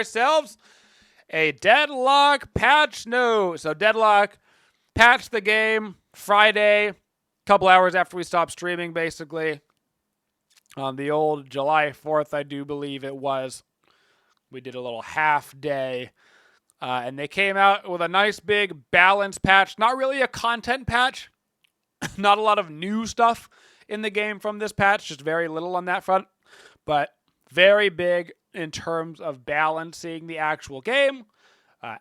ourselves a Deadlock patch note. So Deadlock patched the game Friday, a couple hours after we stopped streaming, basically. On the old July 4th, I do believe it was. We did a little half day. And they came out with a nice big balance patch. Not really a content patch. Not a lot of new stuff in the game from this patch. Just very little on that front. But very big in terms of balancing the actual game.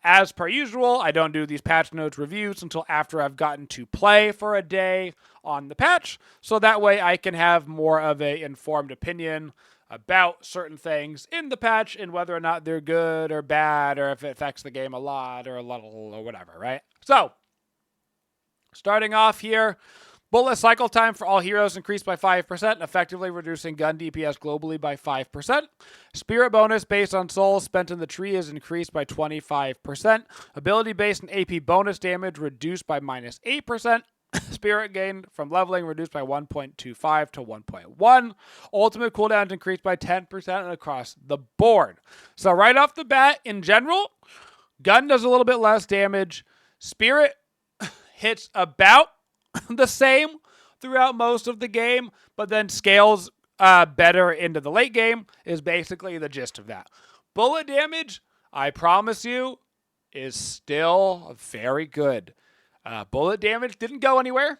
As per usual, I don't do these patch notes reviews until after I've gotten to play for a day on the patch. So that way I can have more of an informed opinion about certain things in the patch and whether or not they're good or bad or if it affects the game a lot or a little or whatever, right? So, starting off here, bullet cycle time for all heroes increased by 5%, effectively reducing gun DPS globally by 5%. Spirit bonus based on souls spent in the tree is increased by 25%. Ability based on AP bonus damage reduced by minus 8%. Spirit gain from leveling reduced by 1.25 to 1.1. Ultimate cooldowns increased by 10% across the board. So right off the bat, in general, gun does a little bit less damage. Spirit hits about the same throughout most of the game, but then scales better into the late game is basically the gist of that. Bullet damage, I promise you, is still very good. Bullet damage didn't go anywhere.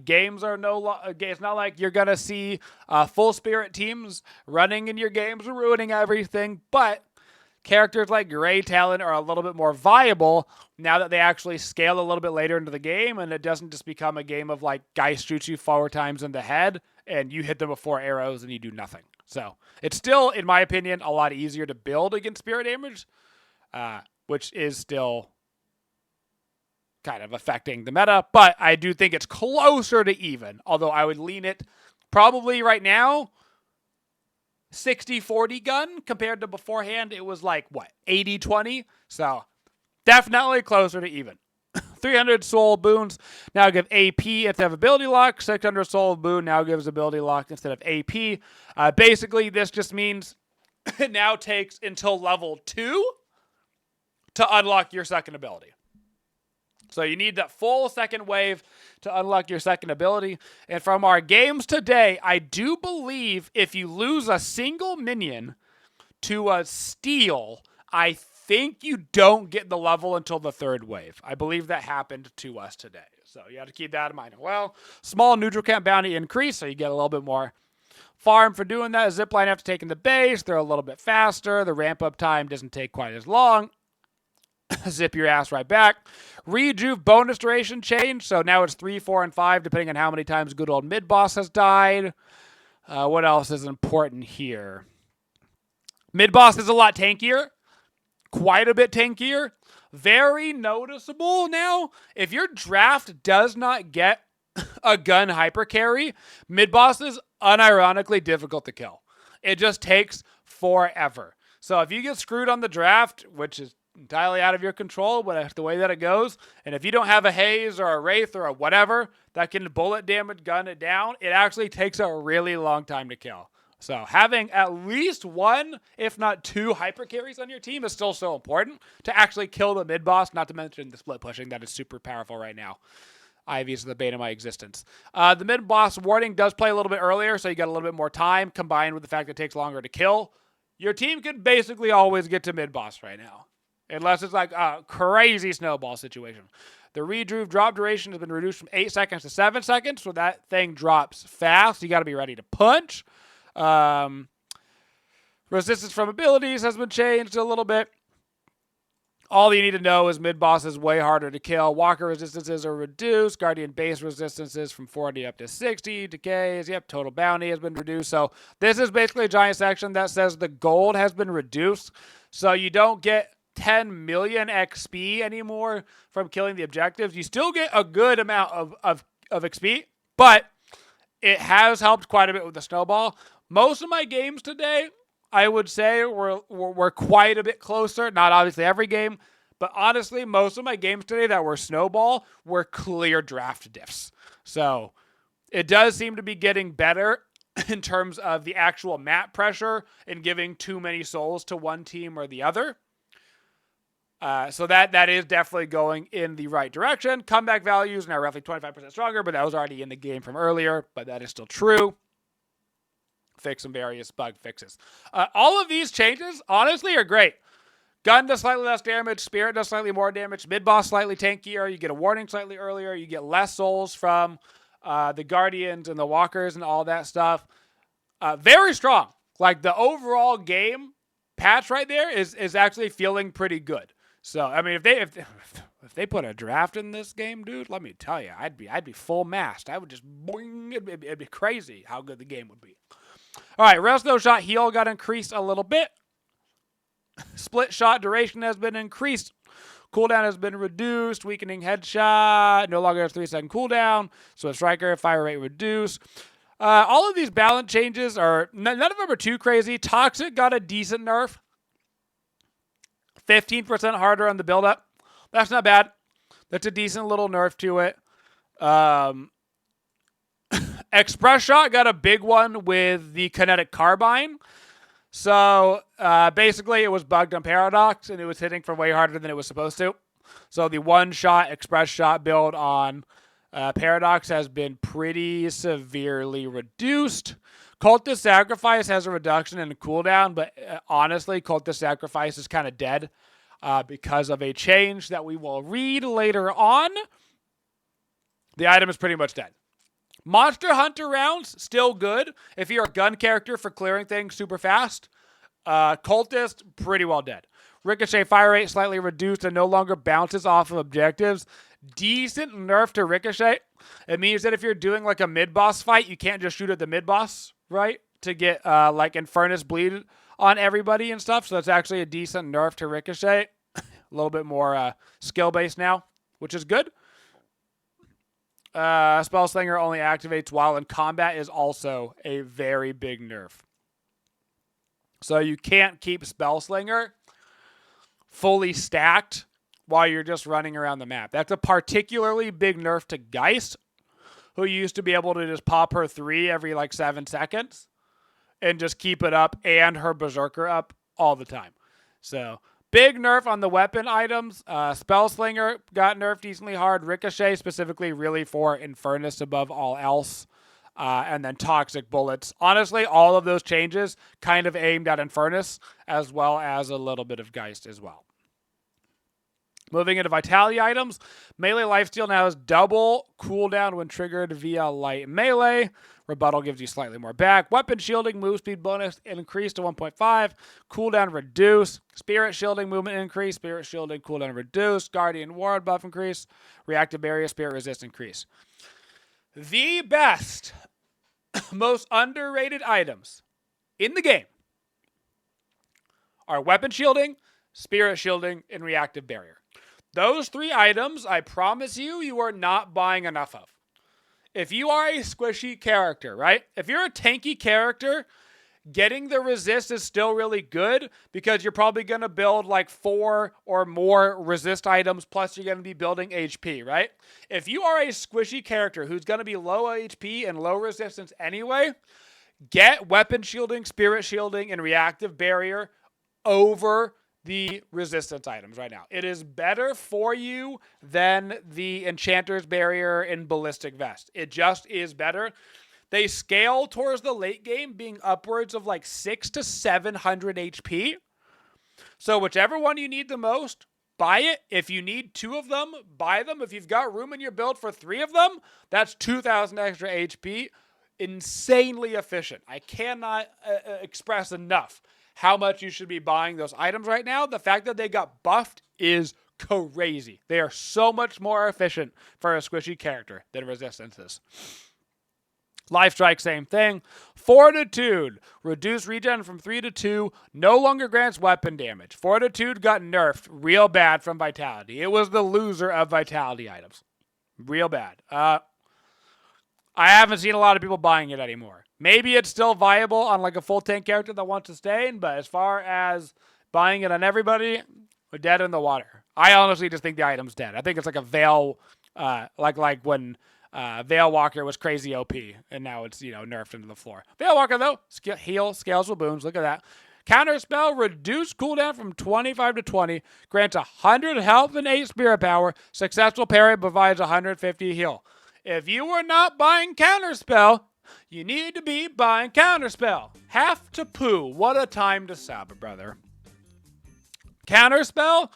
Games are it's not like you're going to see full spirit teams running in your games and ruining everything, but characters like Grey Talon are a little bit more viable now that they actually scale a little bit later into the game, and it doesn't just become a game of like guys shoot you 4 times in the head and you hit them with 4 arrows and you do nothing. So it's still, in my opinion, a lot easier to build against spirit damage, which is still kind of affecting the meta, but I do think it's closer to even, although I would lean it probably right now 60-40 gun compared to beforehand. It was like, 80-20? So definitely closer to even. 300 soul boons now give AP instead of ability lock. 600 soul boon now gives ability lock instead of AP. Basically, this just means it now takes until level 2 to unlock your second ability. So you need that full second wave to unlock your second ability. And from our games today, I do believe if you lose a single minion to a steal, I think you don't get the level until the third wave. I believe that happened to us today. So you have to keep that in mind. Well, small neutral camp bounty increase, so you get a little bit more farm for doing that. Zipline after taking the base, they're a little bit faster. The ramp up time doesn't take quite as long. Zip your ass right back. Rejuve bonus duration change. So now it's 3, 4, and 5, depending on how many times good old mid-boss has died. What else is important here? Mid-boss is a lot tankier. Quite a bit tankier. Very noticeable now. If your draft does not get a gun hyper carry, mid-boss is unironically difficult to kill. It just takes forever. So if you get screwed on the draft, which is entirely out of your control, but that's the way that it goes. And if you don't have a haze or a wraith or a whatever that can bullet damage gun it down, it actually takes a really long time to kill. So having at least 1, if not 2 hyper carries on your team is still so important to actually kill the mid boss, not to mention the split pushing that is super powerful right now. Ivy is the bane of my existence. The mid boss warning does play a little bit earlier, so you got a little bit more time combined with the fact that it takes longer to kill. Your team can basically always get to mid boss right now. Unless it's like a crazy snowball situation. The Rejuve drop duration has been reduced from 8 seconds to 7 seconds, so that thing drops fast. You got to be ready to punch. Resistance from abilities has been changed a little bit. All you need to know is mid-boss is way harder to kill. Walker resistances are reduced. Guardian base resistances from 40 up to 60. Decays, yep, total bounty has been reduced. So this is basically a giant section that says the gold has been reduced. So you don't get 10 million XP anymore from killing the objectives. You still get a good amount of XP, but it has helped quite a bit with the snowball. Most of my games today, I would say, were quite a bit closer. Not obviously every game, but honestly, most of my games today that were snowball were clear draft diffs. So it does seem to be getting better in terms of the actual map pressure and giving too many souls to one team or the other. So that is definitely going in the right direction. Comeback values now roughly 25% stronger, but that was already in the game from earlier, but that is still true. Fix some various bug fixes. All of these changes, honestly, are great. Gun does slightly less damage. Spirit does slightly more damage. Mid-boss slightly tankier. You get a warning slightly earlier. You get less souls from the Guardians and the Walkers and all that stuff. Very strong. Like, the overall game patch right there is actually feeling pretty good. So, I mean, if they put a draft in this game, dude, let me tell you, I'd be full mast. I would just boing. It'd be crazy how good the game would be. All right, rest no shot heal got increased a little bit. Split shot duration has been increased. Cooldown has been reduced. Weakening headshot no longer has 3-second cooldown. So a striker fire rate reduced. All of these balance changes are none of them are too crazy. Toxic got a decent nerf. 15% harder on the build-up. That's not bad. That's a decent little nerf to it. Express Shot got a big one with the Kinetic Carbine. So, basically, it was bugged on Paradox, and it was hitting for way harder than it was supposed to. So, the one-shot Express Shot build on Paradox has been pretty severely reduced. Cultist Sacrifice has a reduction in the cooldown, but honestly, Cultist Sacrifice is kind of dead because of a change that we will read later on. The item is pretty much dead. Monster Hunter rounds, still good. If you're a gun character for clearing things super fast. Cultist, pretty well dead. Ricochet fire rate slightly reduced and no longer bounces off of objectives. Decent nerf to Ricochet. It means that if you're doing like a mid-boss fight, you can't just shoot at the mid-boss, right? To get like INFERNUS bleed on everybody and stuff. So that's actually a decent nerf to Ricochet. A little bit more skill-based now, which is good. Spellslinger only activates while in combat is also a very big nerf. So you can't keep Spellslinger fully stacked while you're just running around the map. That's a particularly big nerf to Geist, who used to be able to just pop her 3 every like 7 seconds and just keep it up and her Berserker up all the time. So big nerf on the weapon items. Spellslinger got nerfed decently hard. Ricochet specifically really for INFERNUS above all else. And then Toxic Bullets. Honestly, all of those changes kind of aimed at INFERNUS as well as a little bit of Geist as well. Moving into Vitality items, Melee Lifesteal now has double cooldown when triggered via light melee. Rebuttal gives you slightly more back. Weapon Shielding move speed bonus increased to 1.5. Cooldown reduced. Spirit Shielding movement increase. Spirit Shielding cooldown reduced. Guardian Ward buff increase. Reactive Barrier Spirit Resist increase. The best, most underrated items in the game are Weapon Shielding, Spirit Shielding, and Reactive Barrier. Those 3 items, I promise you, you are not buying enough of. If you are a squishy character, right? If you're a tanky character, getting the resist is still really good because you're probably going to build like 4 or more resist items, plus you're going to be building HP, right? If you are a squishy character who's going to be low HP and low resistance anyway, get Weapon Shielding, Spirit Shielding, and Reactive Barrier over the resistance items right now. It is better for you than the Enchanter's Barrier and Ballistic Vest. It just is better. They scale towards the late game being upwards of like 600 to 700 HP. So whichever one you need the most, buy it. If you need 2 of them, buy them. If you've got room in your build for 3 of them, that's 2,000 extra HP. Insanely efficient. I cannot express enough how much you should be buying those items right now. The fact that they got buffed is crazy. They are so much more efficient for a squishy character than Resistance is. Life Strike, same thing. Fortitude, reduced regen from 3 to 2, no longer grants weapon damage. Fortitude got nerfed real bad from Vitality. It was the loser of Vitality items. Real bad. I haven't seen a lot of people buying it anymore. Maybe it's still viable on like a full tank character that wants to sustain, but as far as buying it on everybody, we're dead in the water. I honestly just think the item's dead. I think it's like a Veil, like when Veil Walker was crazy OP, and now it's, nerfed into the floor. Veil Walker, though, heal, scales with boons. Look at that. Counter spell, reduce cooldown from 25 to 20, grants 100 health and 8 spirit power. Successful parry provides 150 heal. If you were not buying counter spell, you need to be buying counter spell. Have to poo. What a time to sub, brother. Counter spell,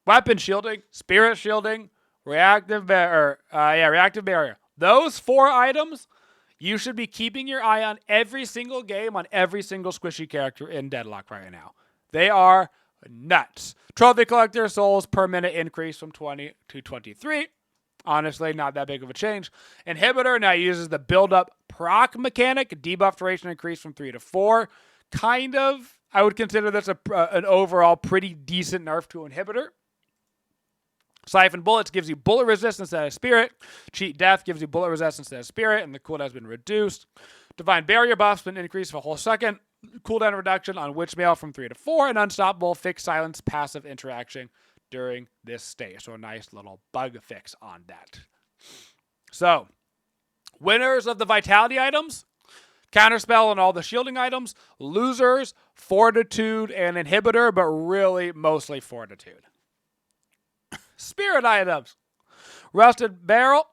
weapon shielding, spirit shielding, reactive barrier. Those 4 items, you should be keeping your eye on every single game on every single squishy character in Deadlock right now. They are nuts. Trophy collector souls per minute increase from 20 to 23. Honestly, not that big of a change. Inhibitor now uses the build-up proc mechanic. Debuff duration increase from 3 to 4. Kind of. I would consider this an overall pretty decent nerf to Inhibitor. Siphon Bullets gives you bullet resistance instead of spirit. Cheat Death gives you bullet resistance instead of spirit, and the cooldown has been reduced. Divine Barrier buff's been increased for a whole second. Cooldown reduction on Witchmail from 3 to 4, and Unstoppable fixed silence passive interaction during this stage. So a nice little bug fix on that. So, winners of the Vitality items, Counterspell and all the shielding items. Losers, Fortitude and Inhibitor, but really mostly Fortitude. Spirit items. Rusted Barrel,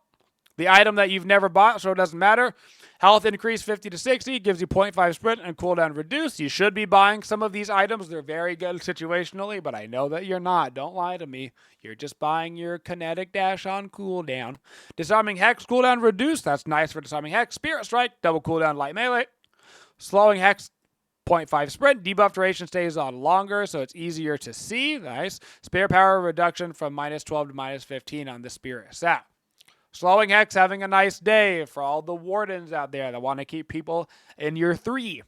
the item that you've never bought, so it doesn't matter. Health increase 50 to 60, gives you 0.5 sprint and cooldown reduced. You should be buying some of these items. They're very good situationally, but I know that you're not. Don't lie to me. You're just buying your kinetic dash on cooldown. Disarming Hex, cooldown reduced. That's nice for Disarming Hex. Spirit Strike, double cooldown light melee. Slowing Hex, 0.5 sprint. Debuff duration stays on longer, so it's easier to see. Nice. Spirit power reduction from minus 12 to minus 15 on the Spirit Sap. Slowing Hex having a nice day for all the wardens out there that want to keep people in your 3.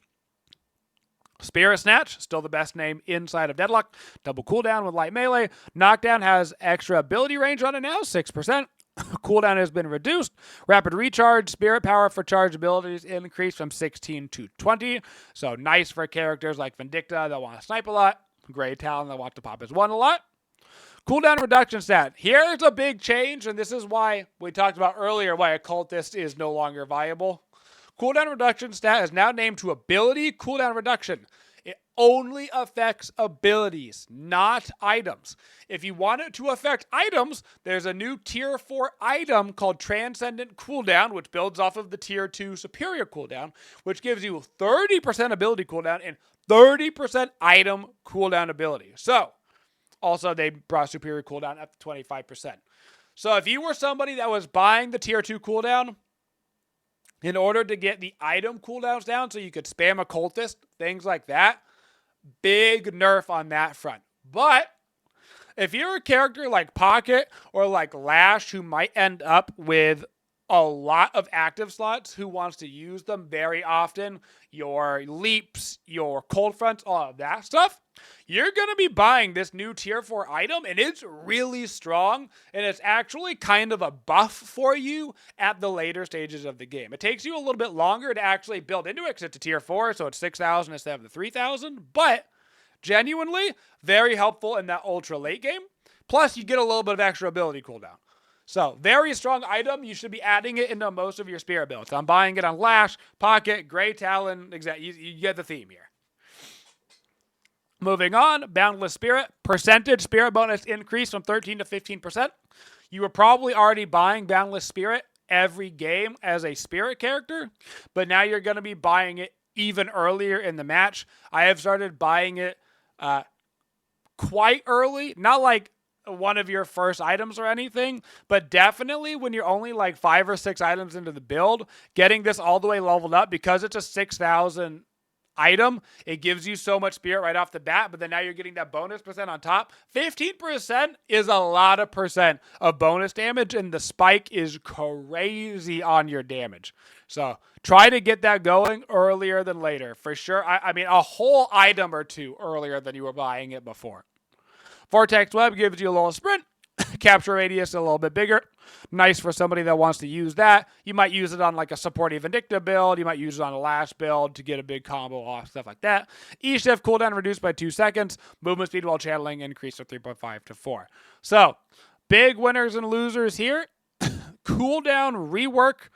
Spirit Snatch, still the best name inside of Deadlock. Double cooldown with light melee. Knockdown has extra ability range on it now, 6%. Cooldown has been reduced. Rapid Recharge, Spirit Power for charge abilities increased from 16 to 20. So nice for characters like Vindicta that want to snipe a lot. Grey Talon that want to pop his 1 a lot. Cooldown reduction stat. Here's a big change, and this is why we talked about earlier why Occultist is no longer viable. Cooldown reduction stat is now named to ability cooldown reduction. It only affects abilities, not items. If you want it to affect items, there's a new tier 4 item called Transcendent Cooldown, which builds off of the tier 2 Superior Cooldown, which gives you 30% ability cooldown and 30% item cooldown ability. So, also, they brought Superior Cooldown up to 25%. So if you were somebody that was buying the Tier 2 cooldown in order to get the item cooldowns down so you could spam Occultist, things like that, big nerf on that front. But if you're a character like Pocket or like Lash who might end up with a lot of active slots, who wants to use them very often, your leaps, your cold fronts, all of that stuff, you're going to be buying this new tier 4 item, and it's really strong, and it's actually kind of a buff for you at the later stages of the game. It takes you a little bit longer to actually build into it because it's a tier 4, so it's 6,000 instead of the 3,000, but genuinely very helpful in that ultra late game. Plus, you get a little bit of extra ability cooldown. So, very strong item. You should be adding it into most of your spirit builds. I'm buying it on Lash, Pocket, Grey Talon. You get the theme here. Moving on, Boundless Spirit. Percentage spirit bonus increase from 13 to 15%. You were probably already buying Boundless Spirit every game as a spirit character, but now you're going to be buying it even earlier in the match. I have started buying it quite early. Not like one of your first items or anything, but definitely when you're only like 5 or 6 items into the build, getting this all the way leveled up because it's a 6,000 item, it gives you so much spirit right off the bat, but then now you're getting that bonus percent on top. 15% is a lot of percent of bonus damage, and the spike is crazy on your damage. So try to get that going earlier than later. For sure, I mean a whole item or 2 earlier than you were buying it before. Vortex Web gives you a little sprint. Capture radius a little bit bigger. Nice for somebody that wants to use that. You might use it on like a supportive Vindicta build. You might use it on a Lash build to get a big combo off, stuff like that. E-Shift cooldown reduced by 2 seconds. Movement speed while channeling increased from 3.5 to 4. So, big winners and losers here. cooldown rework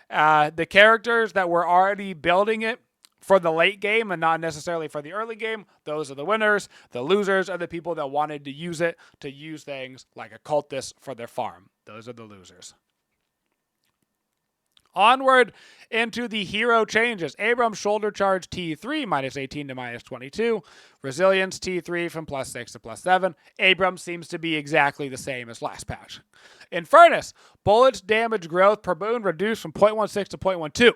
the characters that were already building it for the late game and not necessarily for the early game. Those are the winners. The losers are the people that wanted to use it to use things like a cultist for their farm. Those are the losers. Onward into the hero changes. Abram shoulder charge T3, minus 18 to minus 22. Resilience T3 from plus 6 to plus 7. Abram seems to be exactly the same as last patch. Infernus, bullets damage growth per boon reduced from 0.16 to 0.12.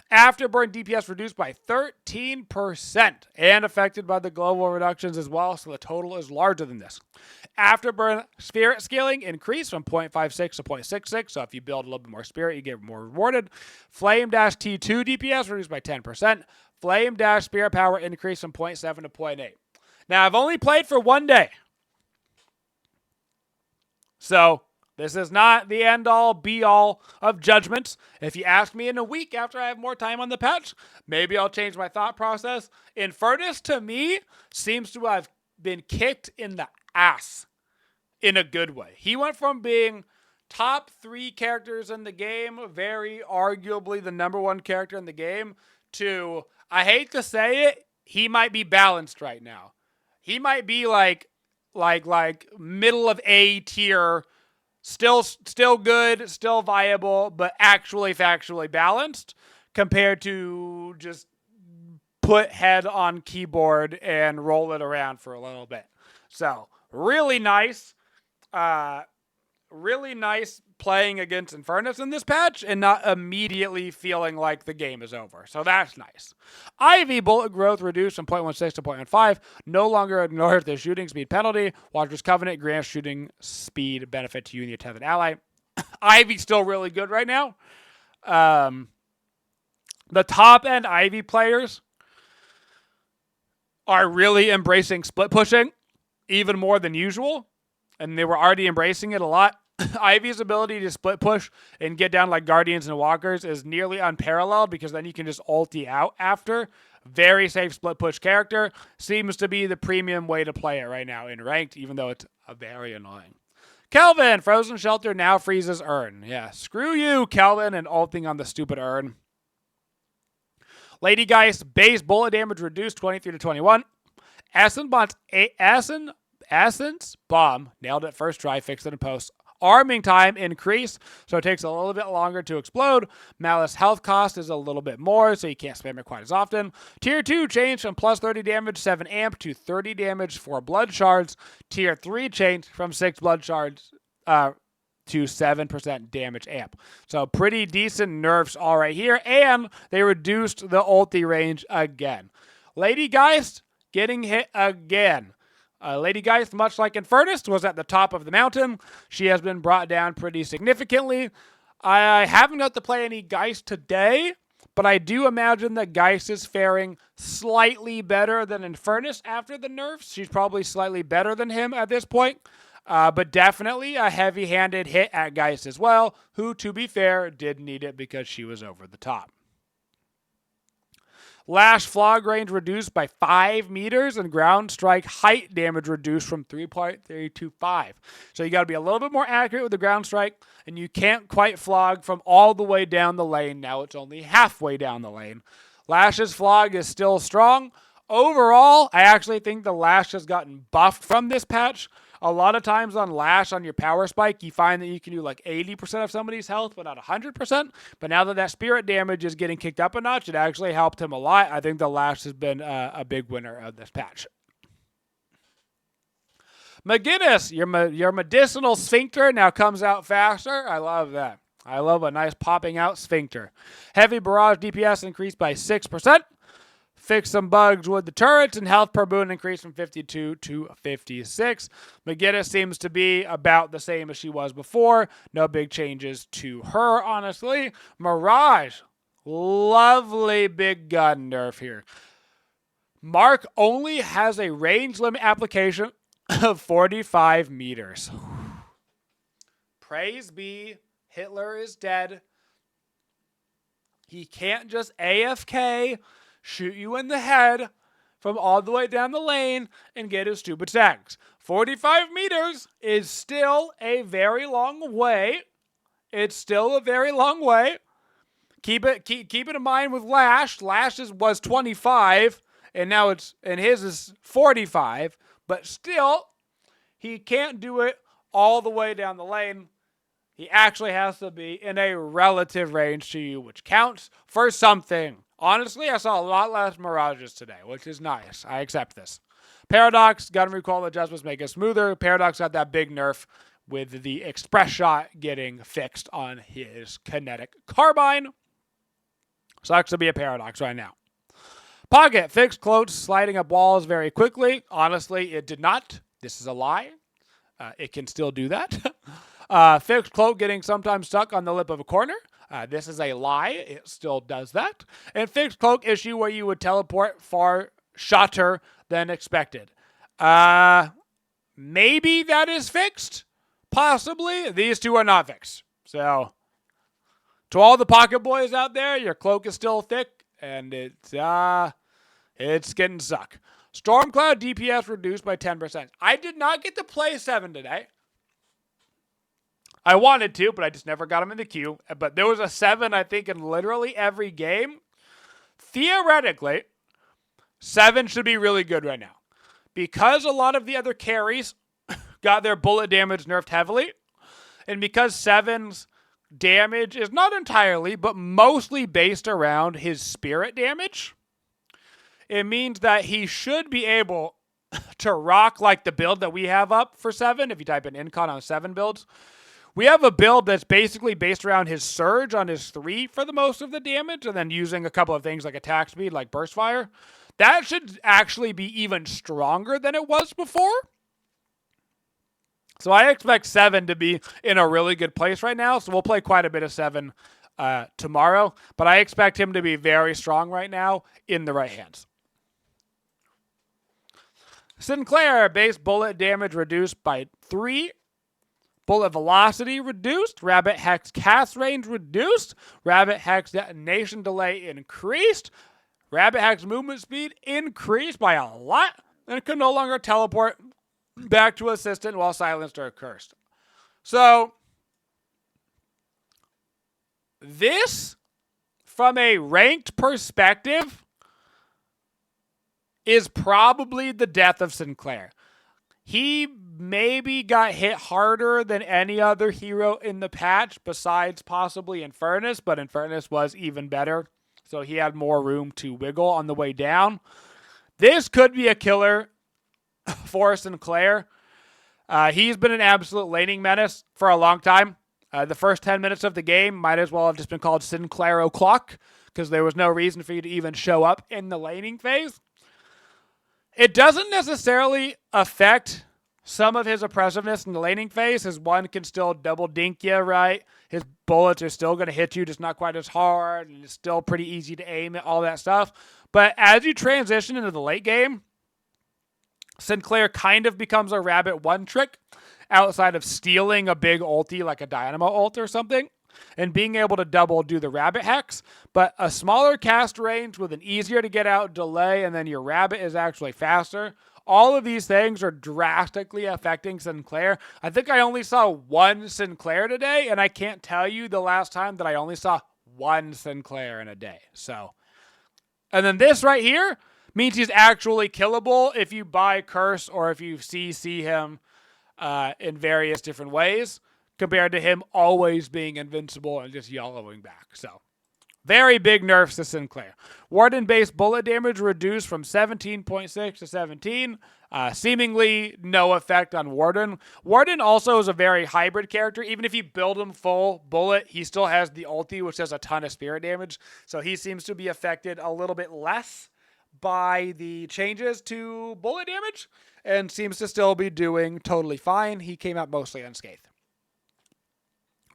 Afterburn DPS reduced by 13% and affected by the global reductions as well, so the total is larger than this. Afterburn spirit scaling increased from 0.56 to 0.66, so if you build a little bit more spirit, you get more rewarded. Flame Dash T2 DPS reduced by 10%. Flame Dash spirit power increased from 0.7 to 0.8. Now, I've only played for 1 day, so this is not the end-all, be-all of judgments. If you ask me in a week after I have more time on the patch, maybe I'll change my thought process. Infernus, to me, seems to have been kicked in the ass in a good way. He went from being top 3 characters in the game, very arguably the number 1 character in the game, to, I hate to say it, he might be balanced right now. He might be like middle of A tier. Still good, still viable, but actually factually balanced compared to just put head on keyboard and roll it around for a little bit. So, really nice playing against Infernus in this patch and not immediately feeling like the game is over. So that's nice. Ivy bullet growth reduced from 0.16 to 0.15. No longer ignores the shooting speed penalty. Watcher's Covenant grants shooting speed benefit to you and your tethered ally. Ivy's still really good right now. The top end Ivy players are really embracing split pushing even more than usual. And they were already embracing it a lot. Ivy's ability to split push and get down like Guardians and Walkers is nearly unparalleled because then you can just ulti out after. Very safe split push character. Seems to be the premium way to play it right now in ranked, even though it's very annoying. Kelvin, Frozen Shelter now freezes Urn. Yeah, screw you, Kelvin, and ulting on the stupid Urn. Lady Geist, base bullet damage reduced 23 to 21. Essence Bomb, nailed it first try, fixed it in post. Arming time increased, so it takes a little bit longer to explode. Malice health cost is a little bit more, so you can't spam it quite as often. Tier 2 changed from plus 30 damage, 7 amp, to 30 damage, 4 blood shards. Tier 3 changed from 6 blood shards to 7% damage amp. So pretty decent nerfs all right here, and they reduced the ulti range again. Lady Geist getting hit again. Lady Geist, much like Infernus, was at the top of the mountain. She has been brought down pretty significantly. I haven't got to play any Geist today, but I do imagine that Geist is faring slightly better than Infernus after the nerfs. She's probably slightly better than him at this point, but definitely a heavy-handed hit at Geist as well, who, to be fair, did need it because she was over the top. Lash flog range reduced by 5 meters and ground strike height damage reduced from 3.3 to 5. So you got to be a little bit more accurate with the ground strike, and you can't quite flog from all the way down the lane. Now it's only halfway down the lane. Lash's flog is still strong. Overall, I actually think the Lash has gotten buffed from this patch. A lot of times on Lash, on your power spike, you find that you can do like 80% of somebody's health, but not 100%. But now that spirit damage is getting kicked up a notch, it actually helped him a lot. I think the Lash has been a big winner of this patch. McGinnis, your medicinal sphincter now comes out faster. I love that. I love a nice popping out sphincter. Heavy barrage DPS increased by 6%. Fix some bugs with the turrets, and health per boon increased from 52 to 56. McGinnis seems to be about the same as she was before. No big changes to her, honestly. Mirage, lovely big gun nerf here. Mark only has a range limit application of 45 meters. Praise be, Hitler is dead. He can't just AFK, shoot you in the head from all the way down the lane and get his stupid stacks. 45 meters is still a very long way, It's still a very long way. Keep it in mind with Lash. Lash's was 25, and his is 45. But still, he can't do it all the way down the lane. He actually has to be in a relative range to you, which counts for something. Honestly, I saw a lot less Mirages today, which is nice. I accept this. Paradox, gun recoil adjustments make it smoother. Paradox got that big nerf with the express shot getting fixed on his kinetic carbine. Sucks to be a Paradox right now. Pocket, fixed cloaks sliding up walls very quickly. Honestly, it did not. This is a lie. It can still do that. Fixed cloak getting sometimes stuck on the lip of a corner. This is a lie. It still does that. And fixed cloak issue where you would teleport far shorter than expected. Maybe that is fixed. Possibly. These two are not fixed. So, to all the pocket boys out there, your cloak is still thick, and it's getting suck. Stormcloud DPS reduced by 10%. I did not get to play 7 today. I wanted to, but I just never got him in the queue. But there was a 7, I think, in literally every game. Theoretically, 7 should be really good right now. Because a lot of the other carries got their bullet damage nerfed heavily, and because 7's damage is not entirely, but mostly based around his spirit damage, it means that he should be able to rock like the build that we have up for 7. If you type in Incon on 7 builds, we have a build that's basically based around his surge on his 3 for the most of the damage, and then using a couple of things like attack speed, like burst fire. That should actually be even stronger than it was before. So I expect 7 to be in a really good place right now. So we'll play quite a bit of 7 tomorrow. But I expect him to be very strong right now in the right hands. Sinclair, base bullet damage reduced by 3. Bullet velocity reduced. Rabbit Hex cast range reduced. Rabbit Hex detonation delay increased. Rabbit Hex movement speed increased by a lot. And it can no longer teleport back to assistant while silenced or cursed. So, this, from a ranked perspective, is probably the death of Sinclair. He maybe got hit harder than any other hero in the patch besides possibly Infernus, but Infernus was even better, so he had more room to wiggle on the way down. This could be a killer for Sinclair. He's been an absolute laning menace for a long time. The first 10 minutes of the game might as well have just been called Sinclair O'Clock, because there was no reason for you to even show up in the laning phase. It doesn't necessarily affect some of his oppressiveness in the laning phase. His 1 can still double dink you, right? His bullets are still going to hit you, just not quite as hard, and it's still pretty easy to aim at, all that stuff. But as you transition into the late game, Sinclair kind of becomes a Rabbit 1 trick outside of stealing a big ulti like a Dynamo ult or something and being able to double do the Rabbit Hex, but a smaller cast range with an easier to get out delay, and then your Rabbit is actually faster. All of these things are drastically affecting Sinclair. I think I only saw 1 Sinclair today, and I can't tell you the last time that I only saw 1 Sinclair in a day. So, and then this right here means he's actually killable if you buy Curse or if you CC him in various different ways, compared to him always being invincible and just yellowing back. So, very big nerfs to Sinclair. Warden-based bullet damage reduced from 17.6 to 17. Seemingly no effect on Warden. Warden also is a very hybrid character. Even if you build him full bullet, he still has the ulti, which does a ton of spirit damage. So he seems to be affected a little bit less by the changes to bullet damage and seems to still be doing totally fine. He came out mostly unscathed.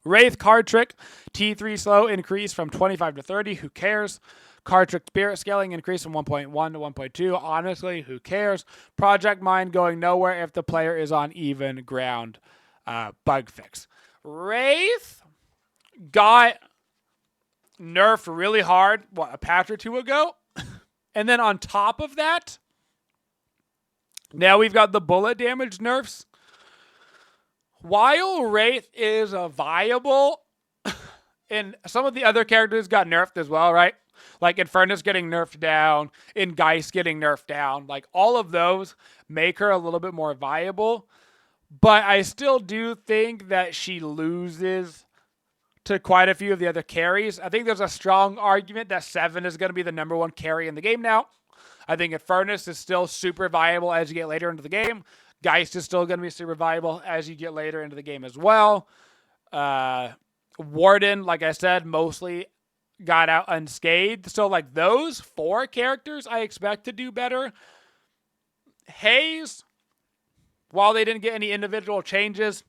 Wraith card trick, T3 slow increase from 25 to 30. Who cares? Card trick spirit scaling increase from 1.1 to 1.2. Honestly, who cares? Project Mind going nowhere if the player is on even ground. Bug fix. Wraith got nerfed really hard, a patch or 2 ago? And then on top of that, now we've got the bullet damage nerfs. While Wraith is a viable And some of the other characters got nerfed as well, right? Like Infernus getting nerfed down, Geist getting nerfed down. Like all of those make her a little bit more viable. But I still do think that she loses to quite a few of the other carries. I think there's a strong argument that 7 is going to be the number 1 carry in the game now. I think Infernus is still super viable as you get later into the game. Geist is still going to be super viable as you get later into the game as well. Warden, like I said, mostly got out unscathed. So, like, those 4 characters I expect to do better. Haze, while they didn't get any individual changes,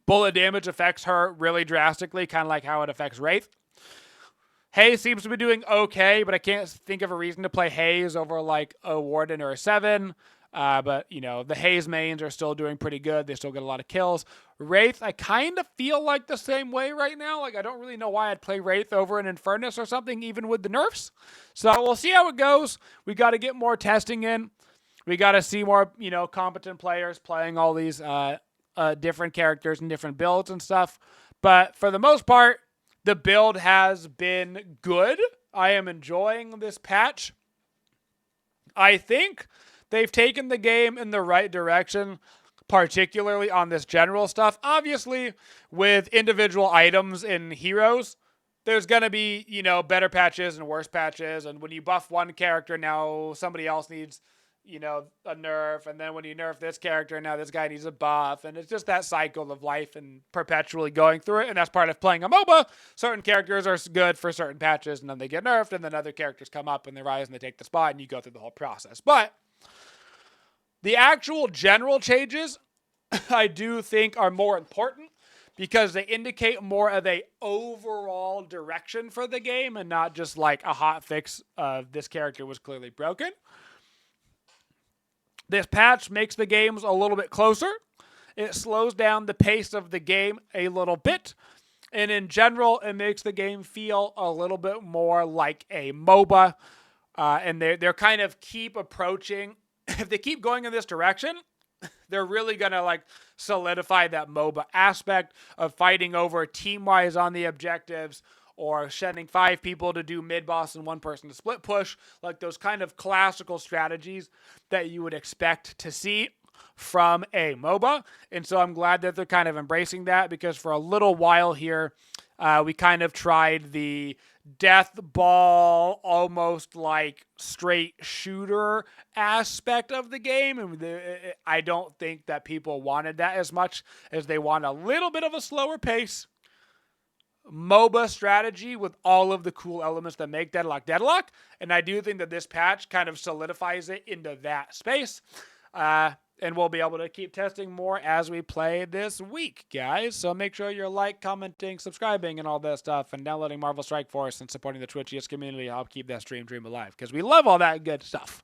bullet damage affects her really drastically, kind of like how it affects Wraith. Haze seems to be doing okay, but I can't think of a reason to play Haze over, like, a Warden or a 7. But, you know, the Haze mains are still doing pretty good. They still get a lot of kills. Wraith, I kind of feel like the same way right now. Like, I don't really know why I'd play Wraith over an Infernus or something, even with the nerfs. So we'll see how it goes. We got to get more testing in. We got to see more, you know, competent players playing all these different characters and different builds and stuff. But for the most part, the build has been good. I am enjoying this patch. I think they've taken the game in the right direction, particularly on this general stuff. Obviously, with individual items and heroes, there's going to be, you know, better patches and worse patches. And when you buff one character, now somebody else needs, you know, a nerf. And then when you nerf this character, now this guy needs a buff. And it's just that cycle of life and perpetually going through it. And that's part of playing a MOBA. Certain characters are good for certain patches, and then they get nerfed. And then other characters come up and they rise and they take the spot, and you go through the whole process. But the actual general changes, I do think, are more important because they indicate more of a overall direction for the game and not just like a hot fix of this character was clearly broken. This patch makes the games a little bit closer. It slows down the pace of the game a little bit. And in general, it makes the game feel a little bit more like a MOBA. And they're kind of keep approaching. If they keep going in this direction, they're really going to like solidify that MOBA aspect of fighting over team-wise on the objectives or sending 5 people to do mid-boss and 1 person to split push, like those kind of classical strategies that you would expect to see from a MOBA. And so I'm glad that they're kind of embracing that, because for a little while here, we kind of tried the death ball, almost like straight shooter aspect of the game. And I don't think that people wanted that as much as they want a little bit of a slower pace MOBA strategy with all of the cool elements that make Deadlock. And I do think that this patch kind of solidifies it into that space. And we'll be able to keep testing more as we play this week, guys. So make sure you're commenting, subscribing, and all that stuff, and downloading Marvel Strike Force and supporting the Twitch ES community to help keep that stream dream alive, because we love all that good stuff.